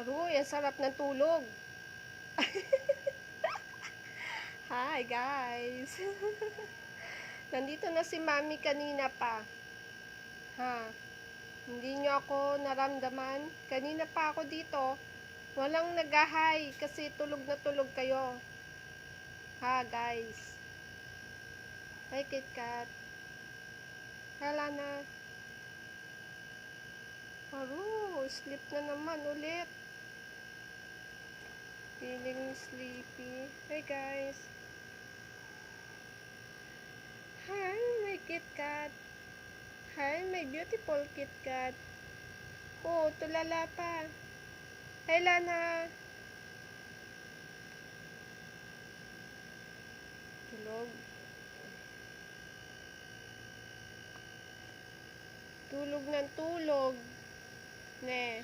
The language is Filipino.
Aroy, ang sarap ng tulog. Hi guys. Nandito na si Mami kanina pa. Ha? Hindi nyo ako naramdaman? Kanina pa ako dito. Walang nag-hi kasi tulog na tulog kayo. Ha guys. Hi KitKat. Hala na. Aro, sleep na naman ulit. Feeling sleepy. Hey guys. Hi, my KitKat. Hi, my beautiful KitKat. Oh, tulala pa. Hey, Lana. Tulog. Tulog ng tulog. Ne.